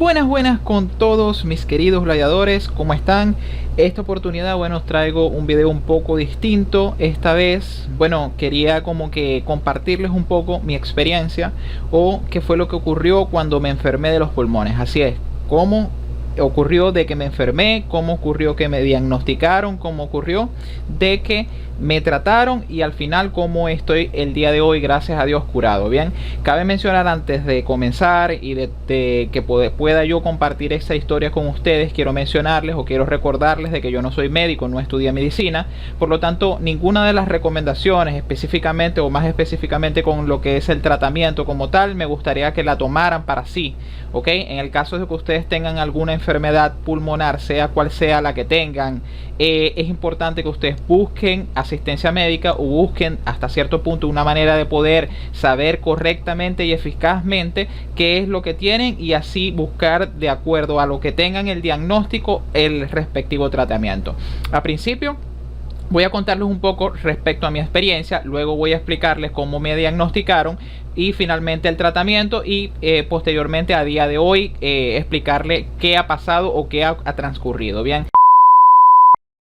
Buenas con todos mis queridos gladiadores, ¿cómo están? Esta oportunidad, bueno, os traigo un video un poco distinto. Esta vez, bueno, quería como que compartirles un poco mi experiencia o qué fue lo que ocurrió cuando me enfermé de los pulmones. Así es, cómo ocurrió de que me enfermé, cómo ocurrió que me diagnosticaron, cómo ocurrió de que me trataron y al final cómo estoy el día de hoy, gracias a Dios, curado. Bien, cabe mencionar antes de comenzar y de que pueda yo compartir esta historia con ustedes, quiero mencionarles o quiero recordarles de que yo no soy médico, no estudié medicina, por lo tanto ninguna de las recomendaciones específicamente o más específicamente con lo que es el tratamiento como tal, me gustaría que la tomaran para sí, ¿ok? En el caso de que ustedes tengan alguna enfermedad pulmonar, sea cual sea la que tengan, es importante que ustedes busquen asistencia médica o busquen hasta cierto punto una manera de poder saber correctamente y eficazmente qué es lo que tienen y así buscar de acuerdo a lo que tengan el diagnóstico el respectivo tratamiento. A principio voy a contarles un poco respecto a mi experiencia, luego voy a explicarles cómo me diagnosticaron y finalmente el tratamiento y posteriormente a día de hoy explicarle qué ha pasado o qué ha transcurrido. Bien,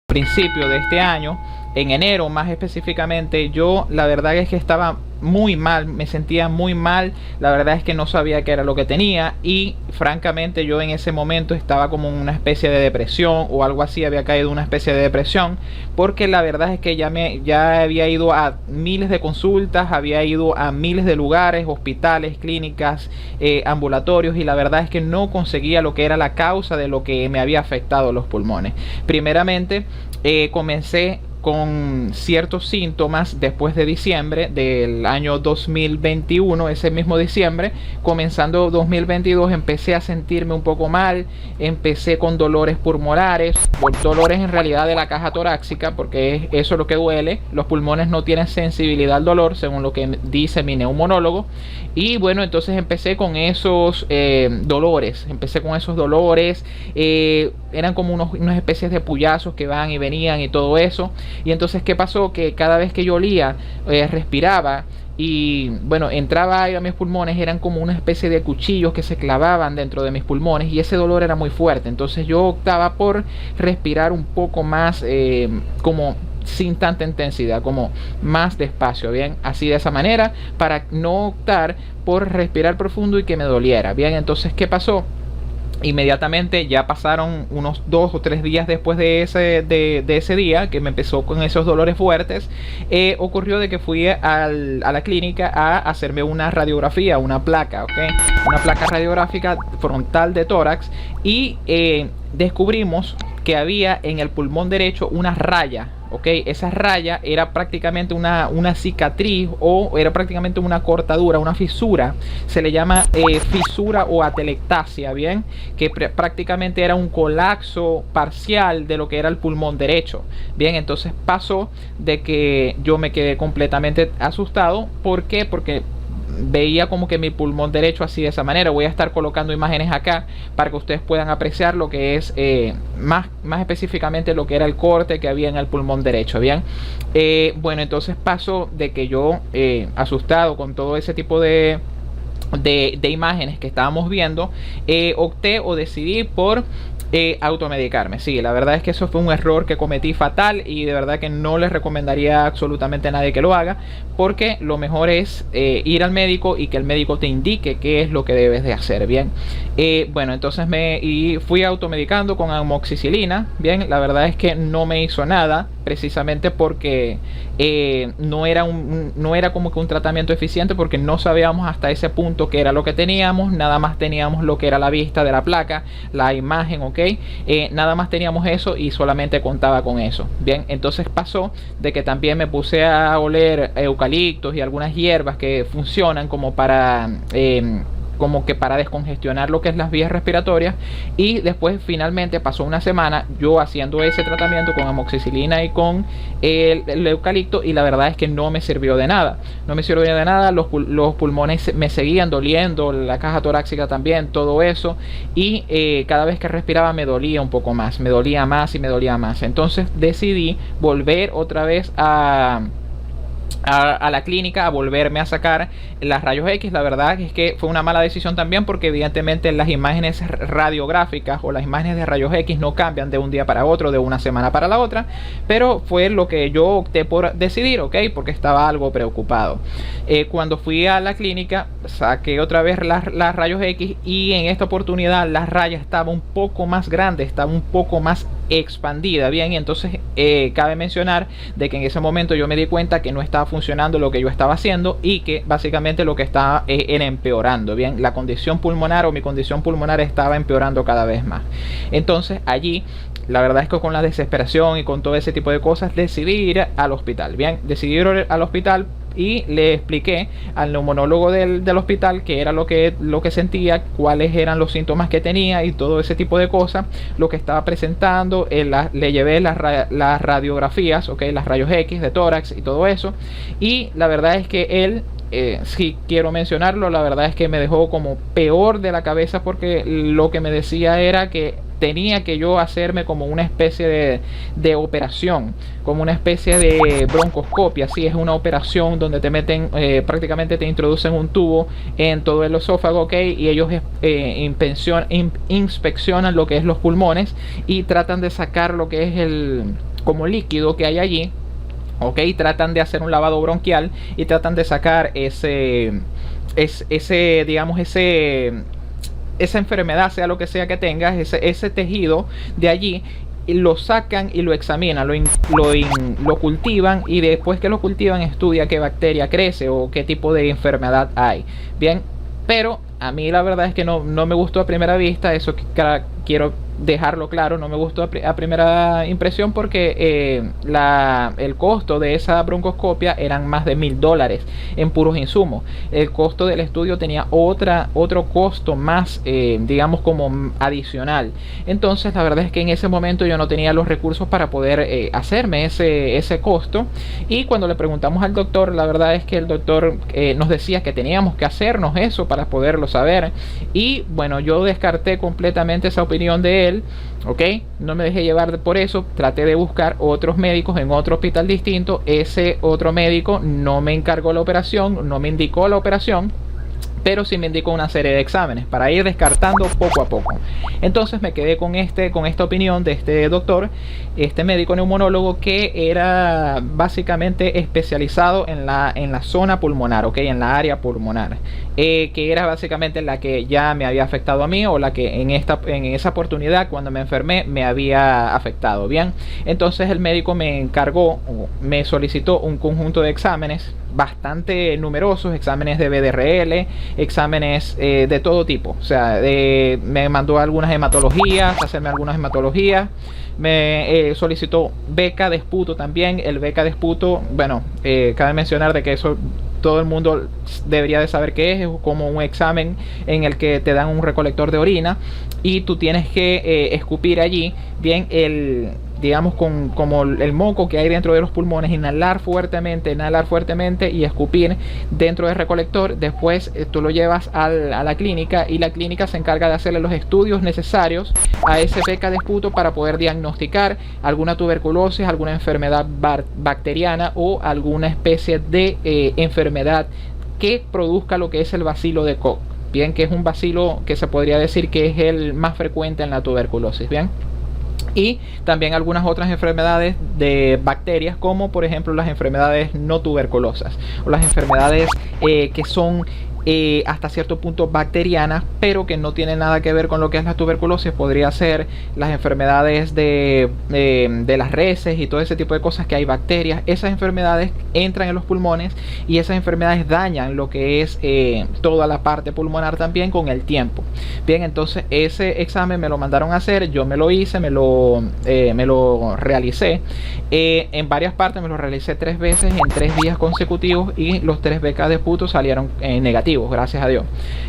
principio de este año, en enero más específicamente, yo la verdad es que estaba muy mal, me sentía muy mal, la verdad es que no sabía qué era lo que tenía y francamente yo en ese momento estaba como en una especie de depresión o algo así, había caído en una especie de depresión porque la verdad es que ya había ido a miles de consultas, había ido a miles de lugares, hospitales, clínicas, ambulatorios, y la verdad es que no conseguía lo que era la causa de lo que me había afectado los pulmones. Primeramente comencé con ciertos síntomas después de diciembre del año 2021, ese mismo diciembre, comenzando 2022 empecé a sentirme un poco mal, empecé con dolores pulmonares, dolores en realidad de la caja torácica, porque eso es lo que duele, los pulmones no tienen sensibilidad al dolor, según lo que dice mi neumonólogo, y bueno, entonces empecé con esos dolores, eran como unas especies de puyazos que van y venían y todo eso. Y entonces, ¿qué pasó? Que cada vez que yo olía, respiraba y bueno, entraba a mis pulmones, eran como una especie de cuchillos que se clavaban dentro de mis pulmones y ese dolor era muy fuerte. Entonces yo optaba por respirar un poco más, como sin tanta intensidad, como más despacio, bien, así de esa manera, para no optar por respirar profundo y que me doliera. Bien, entonces, ¿qué pasó? Inmediatamente ya pasaron unos 2 o 3 días después de ese día que me empezó con esos dolores fuertes, ocurrió de que fui a la clínica a hacerme una radiografía, una placa, ¿ok? Una placa radiográfica frontal de tórax y descubrimos que había en el pulmón derecho una raya. Ok, esa raya era prácticamente una cicatriz o era prácticamente una cortadura, una fisura. Se le llama fisura o atelectasia, bien, que prácticamente era un colapso parcial de lo que era el pulmón derecho. Bien, entonces pasó de que yo me quedé completamente asustado. ¿Por qué? Porque veía como que mi pulmón derecho así de esa manera. Voy a estar colocando imágenes acá para que ustedes puedan apreciar lo que es más específicamente lo que era el corte que había en el pulmón derecho. Bien, bueno, entonces pasó de que yo asustado con todo ese tipo de imágenes que estábamos viendo, opté o decidí por automedicarme. Sí, la verdad es que eso fue un error que cometí fatal y de verdad que no les recomendaría absolutamente a nadie que lo haga, porque lo mejor es ir al médico y que el médico te indique qué es lo que debes de hacer. Bien, bueno, entonces fui automedicando con amoxicilina. Bien, la verdad es que no me hizo nada, precisamente porque no era como que un tratamiento eficiente, porque no sabíamos hasta ese punto qué era lo que teníamos, nada más teníamos lo que era la vista de la placa, la imagen, ok, nada más teníamos eso y solamente contaba con eso. Bien, entonces pasó de que también me puse a oler eucaliptos y algunas hierbas que funcionan como para descongestionar lo que es las vías respiratorias, y después finalmente pasó una semana yo haciendo ese tratamiento con amoxicilina y con el eucalipto, y la verdad es que no me sirvió de nada, los pulmones me seguían doliendo, la caja torácica también, todo eso, y cada vez que respiraba me dolía un poco más, me dolía más y me dolía más. Entonces decidí volver otra vez a a la clínica a volverme a sacar las rayos X. La verdad es que fue una mala decisión también, porque evidentemente las imágenes radiográficas o las imágenes de rayos X no cambian de un día para otro, de una semana para la otra, pero fue lo que yo opté por decidir, ok, porque estaba algo preocupado. Cuando fui a la clínica saqué otra vez las rayos X, y en esta oportunidad la raya estaba un poco más grande, estaba un poco más expandida, bien, y entonces cabe mencionar de que en ese momento yo me di cuenta que no estaba funcionando lo que yo estaba haciendo, y que básicamente lo que estaba era empeorando, bien, la condición pulmonar, o mi condición pulmonar, estaba empeorando cada vez más. Entonces allí, la verdad es que con la desesperación y con todo ese tipo de cosas, decidí ir al hospital, bien, decidí ir al hospital, y le expliqué al neumonólogo del hospital qué era lo que sentía, cuáles eran los síntomas que tenía y todo ese tipo de cosas, lo que estaba presentando. Le llevé las radiografías, okay, las rayos X de tórax y todo eso, y la verdad es que él, si quiero mencionarlo, la verdad es que me dejó como peor de la cabeza, porque lo que me decía era que tenía que yo hacerme como una especie de operación, como una especie de broncoscopia. Sí, es una operación donde te meten, prácticamente te introducen un tubo en todo el esófago, ok, y ellos inspeccionan lo que es los pulmones, y tratan de sacar lo que es el como líquido que hay allí, ok, tratan de hacer un lavado bronquial y tratan de sacar digamos, esa enfermedad, sea lo que sea que tengas, ese tejido de allí, y lo sacan y lo examinan, lo cultivan, y después que lo cultivan estudia qué bacteria crece o qué tipo de enfermedad hay. Bien, pero a mí la verdad es que no me gustó a primera vista, eso quiero dejarlo claro, no me gustó a primera impresión, porque el costo de esa broncoscopia eran más de $1000 en puros insumos. El costo del estudio tenía otro costo más, digamos, como adicional. Entonces la verdad es que en ese momento yo no tenía los recursos para poder hacerme ese costo, y cuando le preguntamos al doctor, la verdad es que el doctor nos decía que teníamos que hacernos eso para poderlo saber, y bueno, yo descarté completamente esa opinión de él, ok, no me dejé llevar por eso, traté de buscar otros médicos en otro hospital distinto. Ese otro médico no me encargó la operación, no me indicó la operación, pero sí me indicó una serie de exámenes para ir descartando poco a poco. Entonces me quedé con esta opinión de este doctor, este médico neumonólogo, que era básicamente especializado en la zona pulmonar, ok, en la área pulmonar, que era básicamente la que ya me había afectado a mí, o la que en esa oportunidad, cuando me enfermé, me había afectado. Bien, entonces el médico me encargó, me solicitó un conjunto de exámenes bastante numerosos, exámenes de BDRL, exámenes de todo tipo, o sea, me mandó algunas hematologías, hacerme algunas hematologías, me solicitó beca de esputo también. El beca de esputo, bueno, cabe mencionar de que eso todo el mundo debería de saber qué es como un examen en el que te dan un recolector de orina y tú tienes que escupir allí, bien, digamos, como el moco que hay dentro de los pulmones, inhalar fuertemente y escupir dentro del recolector. Después tú lo llevas a la clínica, y la clínica se encarga de hacerle los estudios necesarios a ese beca de esputo para poder diagnosticar alguna tuberculosis, alguna enfermedad bacteriana o alguna especie de enfermedad que produzca lo que es el bacilo de Koch, bien, que es un bacilo que se podría decir que es el más frecuente en la tuberculosis, bien. Y también algunas otras enfermedades de bacterias, como por ejemplo las enfermedades no tuberculosas, o las enfermedades que son hasta cierto punto bacterianas, pero que no tienen nada que ver con lo que es la tuberculosis. Podría ser las enfermedades de las reses y todo ese tipo de cosas, que hay bacterias. Esas enfermedades entran en los pulmones, y esas enfermedades dañan lo que es toda la parte pulmonar también con el tiempo. Bien, entonces ese examen me lo mandaron a hacer, yo me lo hice, me lo realicé en varias partes, me lo realicé 3 veces en 3 días consecutivos, y los 3 becas de esputo salieron negativos, gracias a Dios.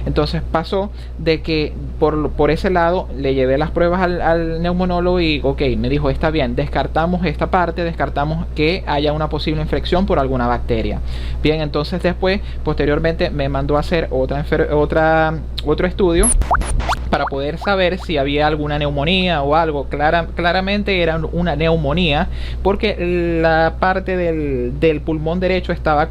Entonces pasó de que por ese lado le llevé las pruebas al neumonólogo, y ok, me dijo, está bien, descartamos esta parte, descartamos que haya una posible infección por alguna bacteria. Bien, entonces después, posteriormente, me mandó a hacer otro estudio para poder saber si había alguna neumonía o algo. Claramente era una neumonía, porque la parte del pulmón derecho estaba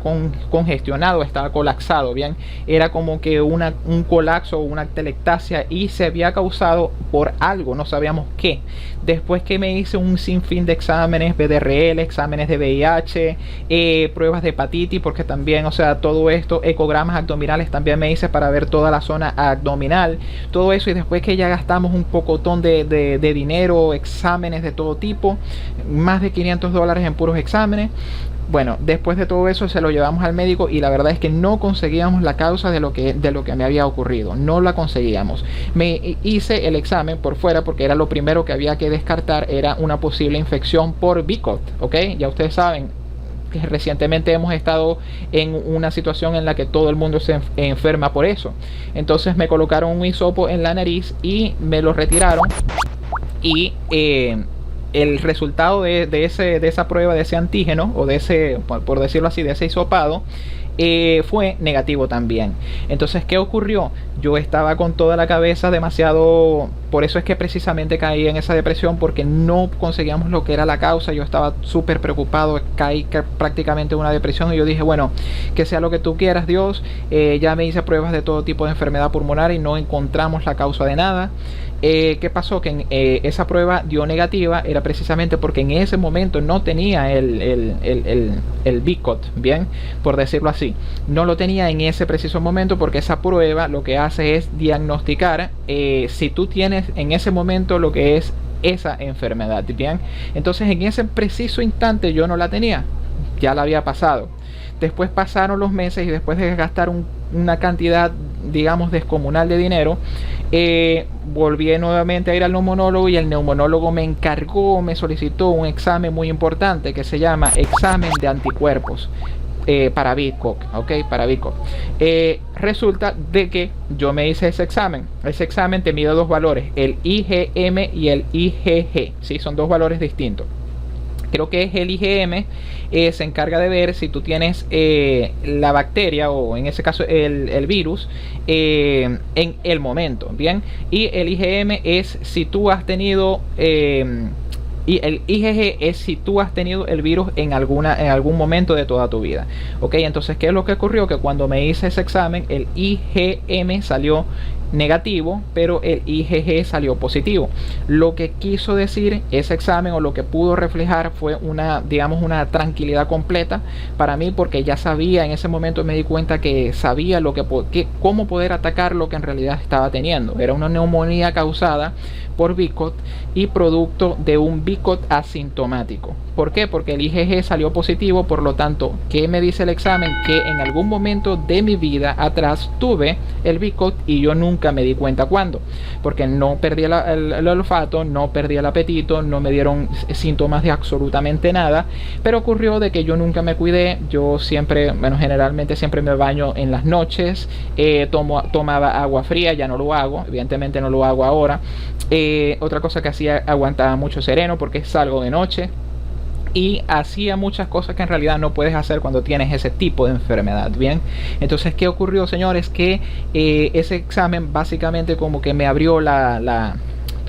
congestionado, estaba colapsado, bien, era como que un colapso o una atelectasia, y se había causado por algo, no sabíamos qué. Después que me hice un sinfín de exámenes, BDRL, exámenes de VIH, pruebas de hepatitis, porque también, o sea, todo esto, ecogramas abdominales también me hice para ver toda la zona abdominal, todo eso. Y después que ya gastamos un pocotón de dinero, exámenes de todo tipo, más de $500 en puros exámenes. Bueno, después de todo eso se lo llevamos al médico, y la verdad es que no conseguíamos la causa de lo que me había ocurrido, no la conseguíamos. Me hice el examen por fuera porque era lo primero que había que descartar, era una posible infección por BICOT, ¿ok? Ya ustedes saben que recientemente hemos estado en una situación en la que todo el mundo se enferma por eso. Entonces me colocaron un hisopo en la nariz y me lo retiraron, y el resultado de esa prueba, de ese antígeno, o de ese, por decirlo así, de ese hisopado, fue negativo también. Entonces, ¿qué ocurrió? Yo estaba con toda la cabeza demasiado, por eso es que precisamente caí en esa depresión, porque no conseguíamos lo que era la causa. Yo estaba súper preocupado, caí prácticamente en una depresión, y yo dije, bueno, que sea lo que tú quieras, Dios. Ya me hice pruebas de todo tipo de enfermedad pulmonar y no encontramos la causa de nada. ¿Qué pasó? Que esa prueba dio negativa, era precisamente porque en ese momento no tenía el BICOT, bien, por decirlo así. No lo tenía en ese preciso momento, porque esa prueba lo que hace es diagnosticar si tú tienes en ese momento lo que es esa enfermedad, bien. Entonces en ese preciso instante yo no la tenía, ya la había pasado. Después pasaron los meses, y después de gastar una cantidad, digamos, descomunal de dinero, volví nuevamente a ir al neumonólogo, y el neumonólogo me encargó, me solicitó un examen muy importante que se llama examen de anticuerpos para BICOT, ¿ok? Para BICOT. Resulta de que yo me hice ese examen. Ese examen te mide dos valores, el IgM y el IgG, ¿sí? Son dos valores distintos. Creo que es el IgM, se encarga de ver si tú tienes la bacteria, o en ese caso el virus, en el momento, bien. Y el IgM es si tú has tenido y el IgG es si tú has tenido el virus en algún momento de toda tu vida, ok. Entonces, ¿qué es lo que ocurrió? Que cuando me hice ese examen, el IgM salió negativo, pero el IgG salió positivo. Lo que quiso decir ese examen, o lo que pudo reflejar, fue una tranquilidad completa para mí, porque ya sabía, en ese momento me di cuenta que sabía cómo poder atacar lo que en realidad estaba teniendo. Era una neumonía causada por BICOT y producto de un BICOT asintomático. ¿Por qué? Porque el IgG salió positivo. Por lo tanto, ¿qué me dice el examen? Que en algún momento de mi vida atrás tuve el BICOT, y yo nunca me di cuenta cuándo, porque no perdí el olfato, no perdí el apetito, no me dieron síntomas de absolutamente nada. Pero ocurrió de que yo nunca me cuidé. Yo siempre, bueno, generalmente siempre me baño en las noches, tomaba agua fría, ya no lo hago, evidentemente no lo hago ahora. Otra cosa que hacía, aguantaba mucho sereno porque salgo de noche, y hacía muchas cosas que en realidad no puedes hacer cuando tienes ese tipo de enfermedad, bien. Entonces, ¿qué ocurrió, señores? Que ese examen básicamente como que me abrió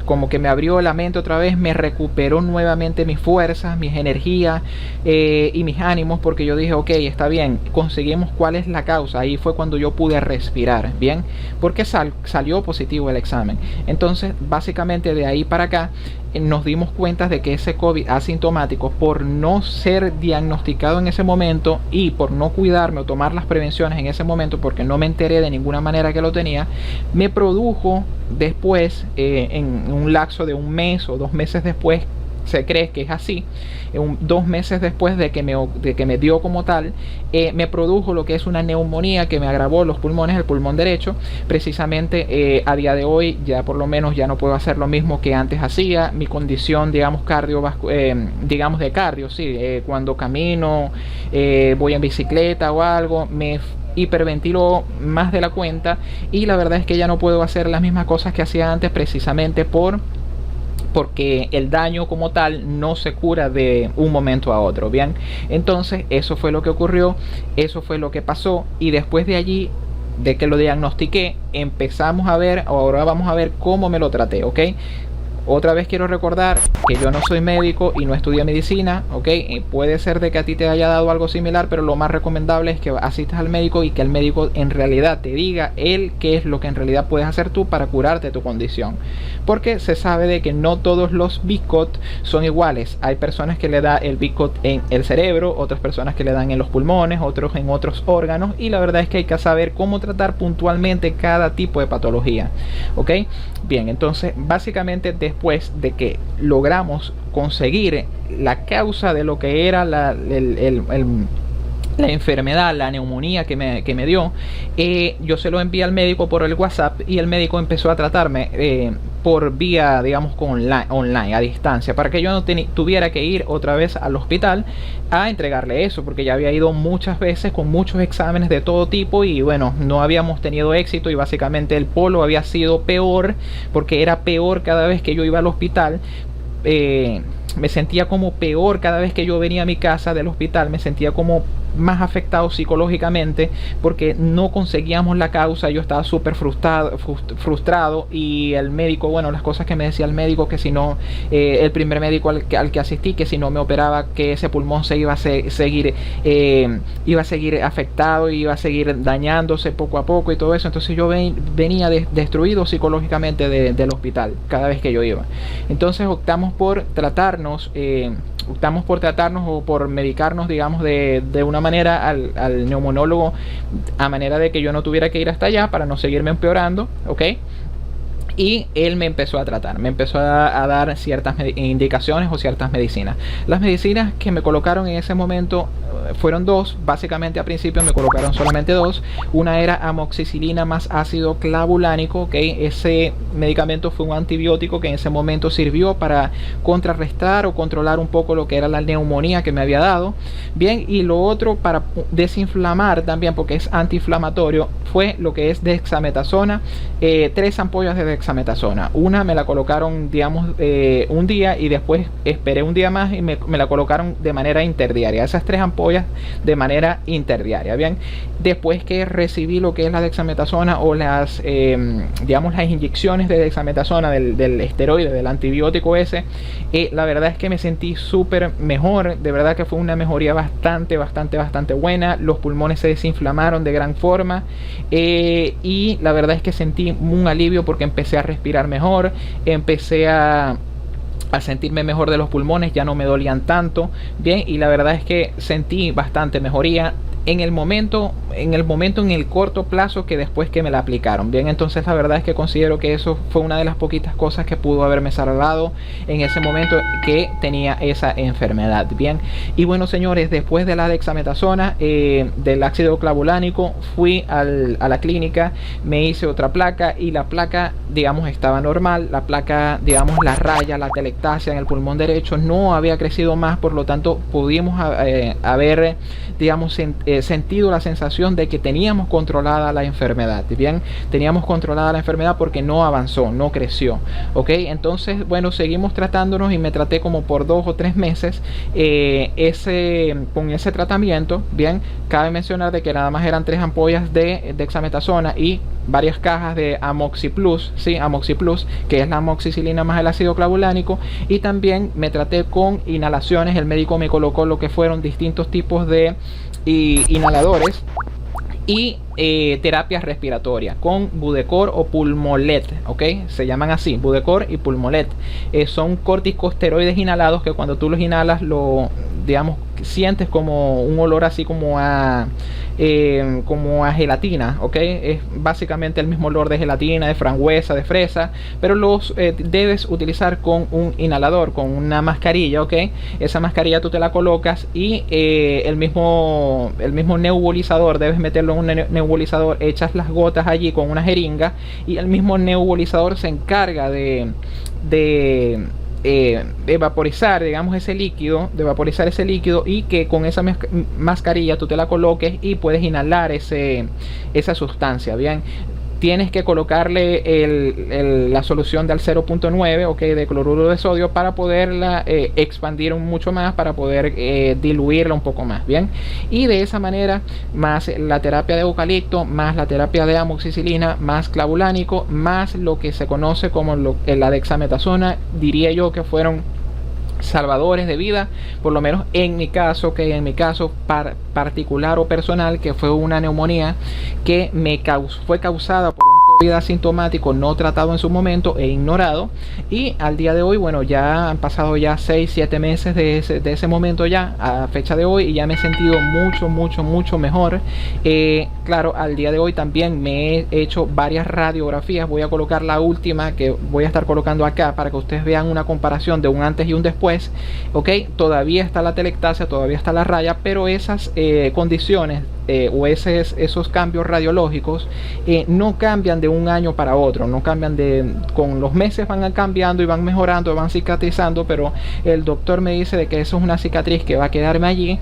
como que me abrió la mente otra vez, me recuperó nuevamente mis fuerzas, mis energías y mis ánimos, porque yo dije, ok, está bien, conseguimos cuál es la causa. Ahí fue cuando yo pude respirar, bien, porque salió positivo el examen. Entonces, básicamente de ahí para acá, nos dimos cuenta de que ese COVID asintomático, por no ser diagnosticado en ese momento y por no cuidarme o tomar las prevenciones en ese momento, porque no me enteré de ninguna manera que lo tenía, me produjo después, en un lapso de un mes o 2 meses después, se cree que es así, 2 meses después de que me dio como tal, me produjo lo que es una neumonía que me agravó los pulmones, el pulmón derecho. Precisamente a día de hoy ya por lo menos ya no puedo hacer lo mismo que antes hacía. Mi condición, digamos, digamos de cardio, sí, cuando camino, voy en bicicleta o algo, me hiperventilo más de la cuenta, y la verdad es que ya no puedo hacer las mismas cosas que hacía antes, precisamente porque el daño como tal no se cura de un momento a otro, bien. Entonces eso fue lo que ocurrió, eso fue lo que pasó, y después de allí que lo diagnostiqué, empezamos a ver, ahora vamos a ver cómo me lo traté, ¿ok? Otra vez quiero recordar que yo no soy médico y no estudié medicina, ¿ok? Puede ser de que a ti te haya dado algo similar, pero lo más recomendable es que asistas al médico y que el médico en realidad te diga él qué es lo que en realidad puedes hacer tú para curarte tu condición. Porque se sabe de que no todos los BICOT son iguales. Hay personas que le da el BICOT en el cerebro, otras personas que le dan en los pulmones, otros en otros órganos, y la verdad es que hay que saber cómo tratar puntualmente cada tipo de patología, ¿ok? Bien, entonces básicamente después de que logramos conseguir la causa de lo que era la enfermedad, la neumonía que me dio, yo se lo envié al médico por el WhatsApp y el médico empezó a tratarme por vía, digamos, online, a distancia, para que yo no tuviera que ir otra vez al hospital a entregarle eso, porque ya había ido muchas veces con muchos exámenes de todo tipo y bueno, no habíamos tenido éxito y básicamente el polo había sido peor, porque era peor cada vez que yo iba al hospital. Me sentía como peor cada vez que yo venía a mi casa del hospital, me sentía como más afectado psicológicamente porque no conseguíamos la causa. Yo estaba súper frustrado y el médico, bueno, las cosas que me decía el médico, que si no, el primer médico al que asistí, que si no me operaba, que ese pulmón se iba a seguir afectado, iba a seguir dañándose poco a poco y todo eso. Entonces yo venía destruido psicológicamente del hospital cada vez que yo iba. Entonces optamos por tratarnos o por medicarnos, digamos, de una manera al neumonólogo, a manera de que yo no tuviera que ir hasta allá para no seguirme empeorando, ¿ok? Y él me empezó a tratar, me empezó a dar ciertas indicaciones o ciertas medicinas. Las medicinas que me colocaron en ese momento fueron dos. Básicamente al principio me colocaron solamente dos. Una era amoxicilina más ácido clavulánico, ¿ok? Ese medicamento fue un antibiótico que en ese momento sirvió para contrarrestar o controlar un poco lo que era la neumonía que me había dado. Bien, y lo otro para desinflamar también, porque es antiinflamatorio, fue lo que es dexametasona, 3 ampollas de dexametasona. Una me la colocaron, digamos, un día, y después esperé un día más y me la colocaron de manera interdiaria. Esas 3 ampollas de manera interdiaria. Bien, después que recibí lo que es la dexametasona o las, digamos, las inyecciones de dexametasona del esteroide, del antibiótico ese, la verdad es que me sentí súper mejor. De verdad que fue una mejoría bastante buena. Los pulmones se desinflamaron de gran forma, y la verdad es que sentí un alivio porque empecé a respirar mejor, empecé a sentirme mejor de los pulmones, ya no me dolían tanto. Bien, y la verdad es que sentí bastante mejoría en el momento, en el corto plazo que después que me la aplicaron. Bien, entonces la verdad es que considero que eso fue una de las poquitas cosas que pudo haberme salvado en ese momento que tenía esa enfermedad. Bien, y bueno, señores, después de la dexametasona, del ácido clavulánico, fui a la clínica, me hice otra placa y la placa, digamos, estaba normal. La placa, digamos, la raya, la telectasia en el pulmón derecho no había crecido más, por lo tanto pudimos haber, digamos, sentido la sensación de que teníamos controlada la enfermedad. Bien, teníamos controlada la enfermedad porque no avanzó, no creció, ok. Entonces, bueno, seguimos tratándonos y me traté como por 2 o 3 meses con ese tratamiento. Bien, cabe mencionar de que nada más eran 3 ampollas de dexametasona y varias cajas de Amoxi Plus, sí, Amoxi Plus, que es la amoxicilina más el ácido clavulánico, y también me traté con inhalaciones. El médico me colocó lo que fueron distintos tipos de inhaladores y terapias respiratorias con Budecor o Pulmolet, ok, se llaman así, Budecor y Pulmolet. Son corticosteroides inhalados que cuando tú los inhalas, digamos, sientes como un olor así como a gelatina, ok. Es básicamente el mismo olor de gelatina, de frambuesa, de fresa, pero los debes utilizar con un inhalador, con una mascarilla, ok. Esa mascarilla tú te la colocas y el mismo nebulizador, debes meterlo en un nebulizador, echas las gotas allí con una jeringa y el mismo nebulizador se encarga de vaporizar, digamos, ese líquido, y que con esa mascarilla tú te la coloques y puedes inhalar esa sustancia. Bien, tienes que colocarle la solución del 0.9, ok, de cloruro de sodio, para poderla expandir mucho más, para poder diluirla un poco más, bien. Y de esa manera, más la terapia de eucalipto, más la terapia de amoxicilina, más clavulánico, más lo que se conoce como la dexametasona, diría yo que fueron salvadores de vida, por lo menos en mi caso, que en mi caso particular o personal, que fue una neumonía que fue causada por un COVID asintomático no tratado en su momento e ignorado, y al día de hoy, bueno, ya han pasado ya 6-7 meses de ese momento ya a fecha de hoy, y ya me he sentido mucho mejor. Claro, al día de hoy también me he hecho varias radiografías. Voy a colocar la última que voy a estar colocando acá para que ustedes vean una comparación de un antes y un después, ok. Todavía está la telectasia, todavía está la raya, pero esas condiciones o esos cambios radiológicos no cambian de un año para otro, no cambian con los meses, van cambiando y van mejorando, van cicatrizando, pero el doctor me dice de que eso es una cicatriz que va a quedarme allí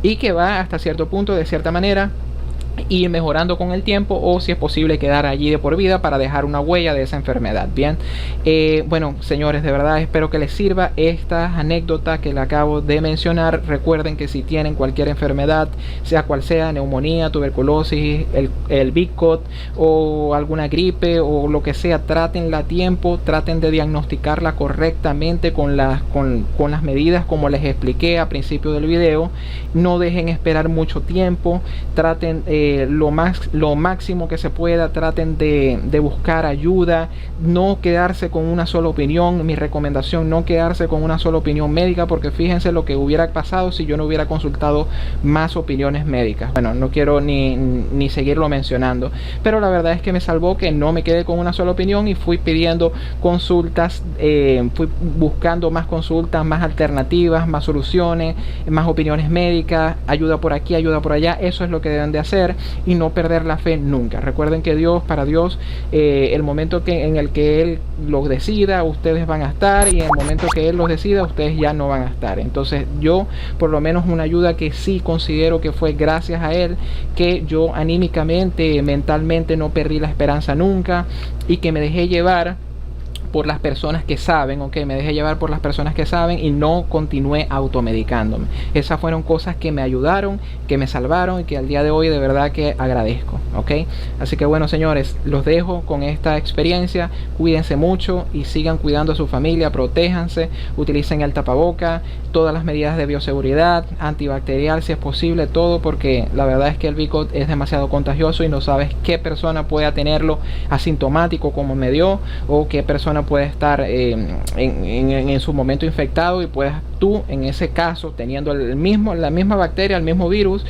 y que va hasta cierto punto, de cierta manera, ir mejorando con el tiempo, o si es posible quedar allí de por vida para dejar una huella de esa enfermedad. Bien, bueno, señores, de verdad espero que les sirva esta anécdota que le acabo de mencionar. Recuerden que si tienen cualquier enfermedad, sea cual sea, neumonía, tuberculosis, el BICOT o alguna gripe o lo que sea, trátenla a tiempo, traten de diagnosticarla correctamente con las medidas como les expliqué al principio del video. No dejen esperar mucho tiempo, traten lo máximo que se pueda, traten de buscar ayuda, no quedarse con una sola opinión. Mi recomendación, no quedarse con una sola opinión médica, porque fíjense lo que hubiera pasado si yo no hubiera consultado más opiniones médicas. Bueno, no quiero ni seguirlo mencionando, pero la verdad es que me salvó que no me quedé con una sola opinión y fui pidiendo consultas, fui buscando más consultas, más alternativas, más soluciones, más opiniones médicas, ayuda por aquí, ayuda por allá. Eso es lo que deben de hacer y no perder la fe nunca. Recuerden que para Dios, el momento en el que Él los decida, ustedes van a estar, y en el momento que Él los decida, ustedes ya no van a estar. Entonces yo, por lo menos, una ayuda que sí considero que fue gracias a Él, que yo anímicamente, mentalmente no perdí la esperanza nunca, y que me dejé llevar por las personas que saben, ok, me dejé llevar por las personas que saben y no continué automedicándome. Esas fueron cosas que me ayudaron, que me salvaron y que al día de hoy de verdad que agradezco, ok. Así que bueno, señores, los dejo con esta experiencia. Cuídense mucho y sigan cuidando a su familia, protéjanse, utilicen el tapaboca, todas las medidas de bioseguridad, antibacterial si es posible, todo, porque la verdad es que el BICOT es demasiado contagioso y no sabes qué persona pueda tenerlo asintomático como me dio, o qué persona puede estar en su momento infectado, y puedes tú, en ese caso, teniendo la misma bacteria, el mismo virus,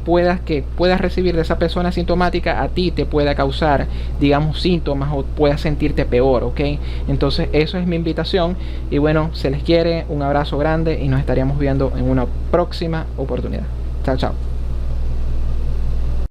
puedas recibir de esa persona asintomática, a ti te pueda causar, digamos, síntomas, o puedas sentirte peor, ok. Entonces eso es mi invitación, y bueno, se les quiere, un abrazo grande y nos estaríamos viendo en una próxima oportunidad. Chao, chao.